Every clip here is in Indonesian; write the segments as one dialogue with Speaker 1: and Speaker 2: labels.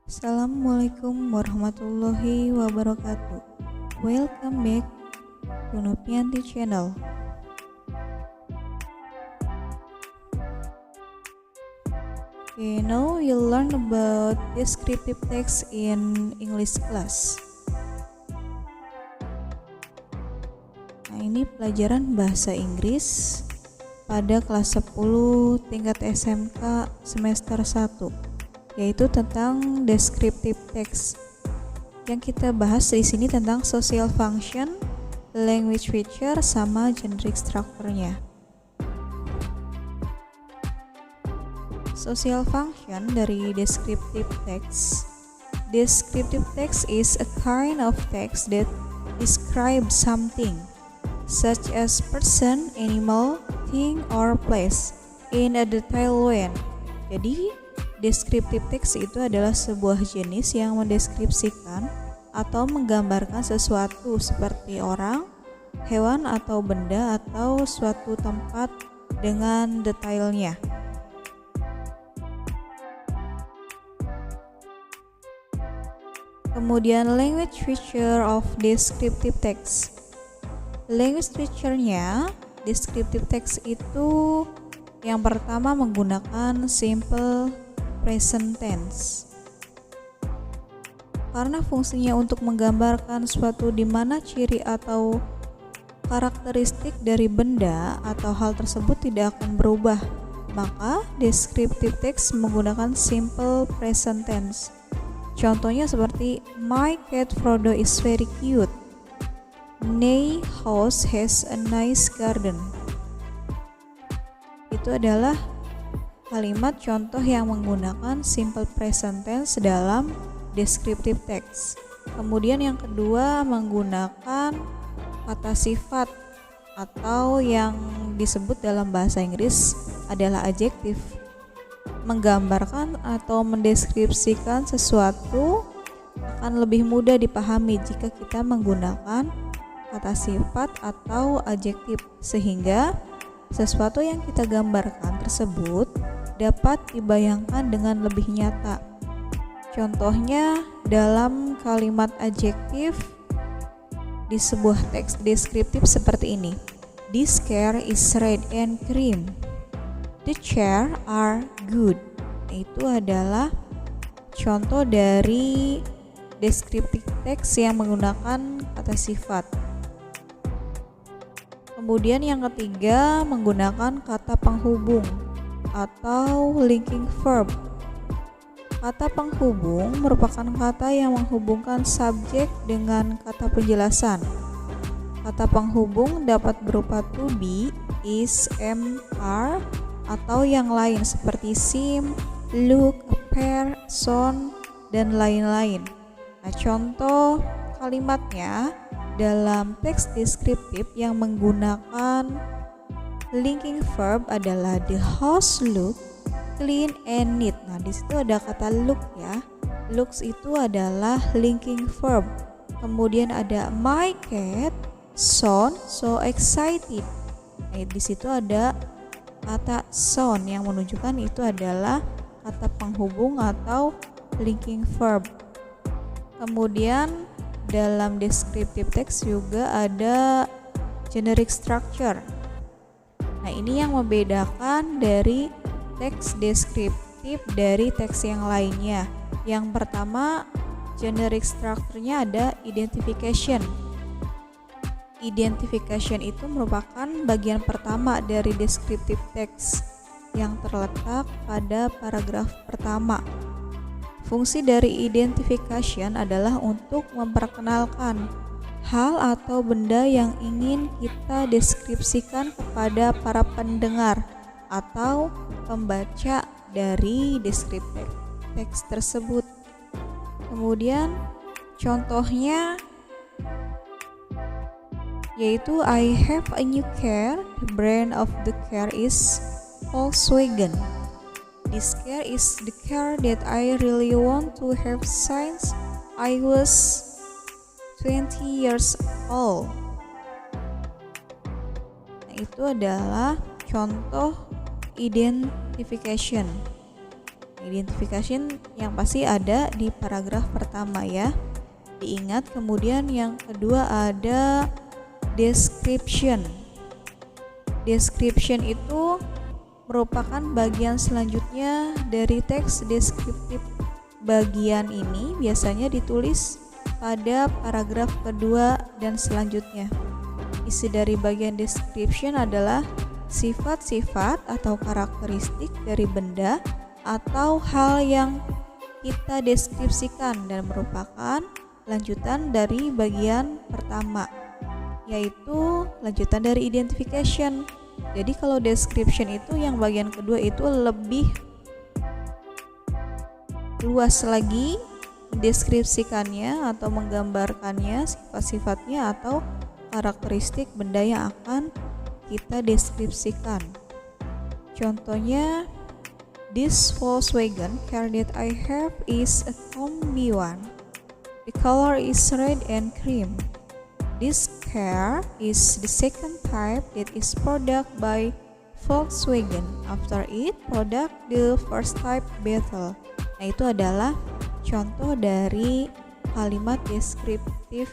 Speaker 1: Assalamualaikum warahmatullahi wabarakatuh. Welcome back to Nopianti channel. Okay, now you'll learn about descriptive text in English class. Nah, ini pelajaran bahasa Inggris pada kelas 10 tingkat SMK semester 1, yaitu tentang descriptive text. Yang kita bahas di sini tentang social function, language feature, sama generic structure-nya. Social function dari descriptive text. Descriptive text is a kind of text that describes something, such as person, animal, thing, or place, in a detailed way. Jadi, descriptive text itu adalah sebuah jenis yang mendeskripsikan atau menggambarkan sesuatu seperti orang, hewan atau benda atau suatu tempat dengan detailnya. Kemudian language feature of descriptive text. Language feature-nya descriptive text itu yang pertama menggunakan simple present tense. Karena fungsinya untuk menggambarkan suatu di mana ciri atau karakteristik dari benda atau hal tersebut tidak akan berubah, maka descriptive text menggunakan simple present tense. Contohnya seperti my cat Frodo is very cute. My house has a nice garden. Itu adalah kalimat contoh yang menggunakan simple present tense dalam descriptive text. Kemudian yang kedua menggunakan kata sifat atau yang disebut dalam bahasa Inggris adalah adjektif. Menggambarkan atau mendeskripsikan sesuatu akan lebih mudah dipahami jika kita menggunakan kata sifat atau adjektif, sehingga sesuatu yang kita gambarkan tersebut dapat dibayangkan dengan lebih nyata. Contohnya dalam kalimat adjektif di sebuah teks deskriptif seperti ini. This chair is red and cream. The chair are good. Itu adalah contoh dari descriptive text yang menggunakan kata sifat. Kemudian yang ketiga menggunakan kata penghubung atau linking verb. Kata penghubung merupakan kata yang menghubungkan subjek dengan kata penjelasan. Kata penghubung dapat berupa to be, is, am, are, atau yang lain seperti seem, look, appear, sound, dan lain-lain. Nah, contoh kalimatnya dalam teks deskriptif yang menggunakan linking verb adalah the house look clean and neat. Nah, di situ ada kata look ya. Looks itu adalah linking verb. Kemudian ada my cat sound so excited. Nah, di situ ada kata sound yang menunjukkan itu adalah kata penghubung atau linking verb. Kemudian dalam descriptive text juga ada generic structure. Nah, ini yang membedakan dari teks deskriptif dari teks yang lainnya. Yang pertama, generic structure-nya ada identification. Identification itu merupakan bagian pertama dari descriptive text yang terletak pada paragraf pertama. Fungsi dari identification adalah untuk memperkenalkan hal atau benda yang ingin kita deskripsikan kepada para pendengar atau pembaca dari descriptive text tersebut. Kemudian contohnya yaitu I have a new car. The brand of the car is Volkswagen. This car is the car that I really want to have since I was 20 years old. Nah, itu adalah contoh identification. Identification yang pasti ada di paragraf pertama ya. Diingat, kemudian yang kedua ada description. Description itu merupakan bagian selanjutnya dari teks deskriptif. Bagian ini biasanya ditulis pada paragraf kedua dan selanjutnya. Isi dari bagian description adalah sifat-sifat atau karakteristik dari benda atau hal yang kita deskripsikan dan merupakan lanjutan dari bagian pertama, yaitu lanjutan dari identification. Jadi kalau description itu yang bagian kedua itu lebih luas lagi mendeskripsikannya atau menggambarkannya sifat-sifatnya atau karakteristik benda yang akan kita deskripsikan. Contohnya, this Volkswagen car that I have is a combi one. The color is red and cream. This car is the second type that is produced by Volkswagen. After it, product the first type better. Nah, itu adalah contoh dari kalimat deskriptif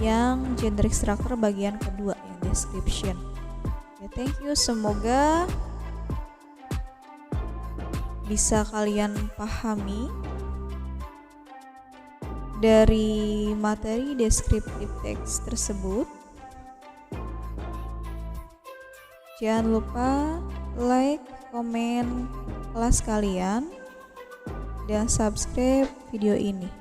Speaker 1: yang generic structure bagian kedua, yang description. Ya, thank you. Semoga bisa kalian pahami dari materi deskriptif teks tersebut. Jangan lupa like, komen kelas kalian, dan subscribe video ini.